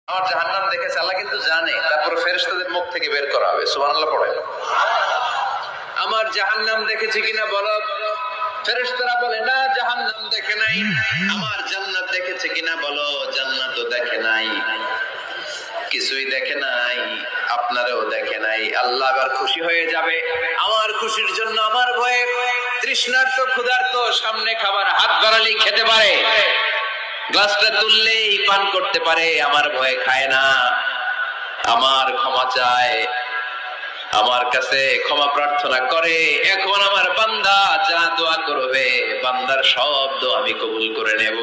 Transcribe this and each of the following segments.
আমার জাহান্নাম দেখেছে আল্লাহ কিন্তু জানে, তারপরে ফেরেশতাদের মুখ থেকে বের করা হবে। সুবহানাল্লাহ পড়েন। আমার জাহান্নাম দেখেছে কিনা বলো। ফেরেশতারা বলে না, জাহান্নাম দেখে নাই। আমার জান্নাত দেখেছে কিনা বলো, জান্নাতও দেখে নাই, কিছুই দেখে নাই, আপনারও দেখে নাই। আল্লাহ আবার খুশি হয়ে যাবে। আমার খুশির জন্য আমার ভয়ে তৃষ্ণার্ত ক্ষুধার্ত সামনে খাবার হাত বাড়ালেই খেতে পারে, গ্লাসটা তুললেই পান করতে পারে, আমার ভয়ে খায় না, আমার ক্ষমা চায়, আমার কাছে ক্ষমা প্রার্থনা করে। এখন আমার বান্দা যা দোয়া করবে, বান্দার সব দোয়া আমি কবুল করে নেব।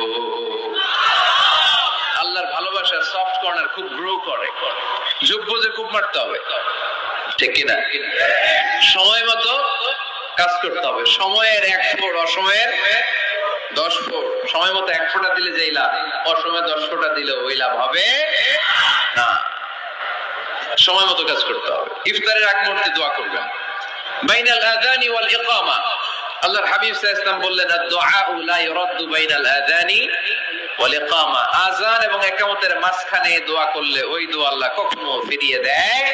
আল্লাহর ভালোবাসা সফট কর্নার খুব গ্রো করে, যোগ বুঝে খুব মারতে হবে, ঠিক কিনা? সময় মতো কাজ করতে হবে। সময়ের 1 ফোঁটা, অসময়ের 10 ফোঁটা। সময় মতো 1 ফোঁটা দিলে যেই লাভ, অসময়ে 10 ফোঁটা দিলে ওই লাভ হবে না। সময় মতো কাজ করতে হবে। ইফতারের আগ মুহূর্তে দোয়া করবেন। বাইনাল আযানি ওয়াল ইকামা, আল্লাহর হাবিব সাল্লাল্লাহু আলাইহি ওয়াসাল্লাম বললেন, আদ-দুআউ লা ইউরাদ্দু বাইনাল আযানি ওয়াল ইকামা, আযান এবং ইকামতের মাঝখানে দোয়া করলে ওই দোয়া আল্লাহ কখনো ফিরিয়ে দেয়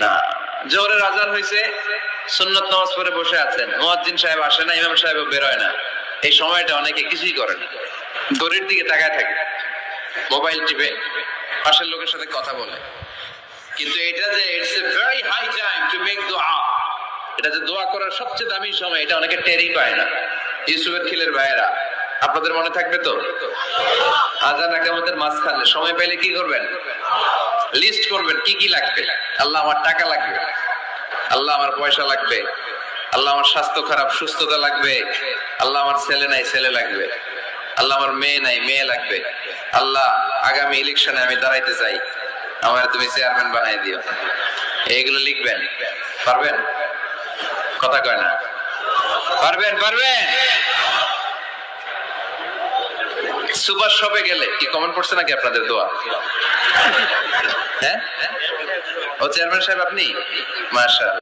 না। জোহরের আযান হইছে, সুন্নাত নামাজ পড়ে বসে আছেন, মুয়াজ্জিন সাহেব আসে না, ইমাম সাহেবও বের হয় না, এই সময়টা অনেকে কিছুই করে না, ঘড়ির দিকে তাকায় থাকে, মোবাইল টিপে, পাশের লোকের সাথে কথা বলে। কিন্তু এটা যে it's a very high time to make দোয়া, এটা যে দোয়া করার সবচেয়ে দামি সময়, এটা অনেকে টেরই পায় না। ইউসুফের খিলের ভাইয়েরা, আপনাদের মনে থাকবে তো, আযান ইকামতের মাঝখানে সময় পেলে কি করবেন? লিস্ট করবেন কি কি লাগবে। আল্লাহ আমার টাকা লাগবে, আল্লাহ আমার পয়সা লাগবে, আল্লাহ আমার স্বাস্থ্য খারাপ সুস্থতা লাগবে, আল্লাহ আমার ছেলে নাই ছেলে লাগবে, আল্লাহ আমার মেয়ে নাই মেয়ে লাগবে, আল্লাহ আগামী ইলেকশনে আমি দাঁড়াইতে চাই, আমার তুমি চেয়ারম্যান বানাই দিও। এইগুলো লিখবেন। পারবেন? কথা কয় না। পারবেন? পারবেন? সুপার শপে গেলে কি কমেন্ট পড়ছে নাকি আপনাদের দোয়া? হ্যাঁ, ও চেয়ারম্যান সাহেব আপনি? মাশাআল্লাহ।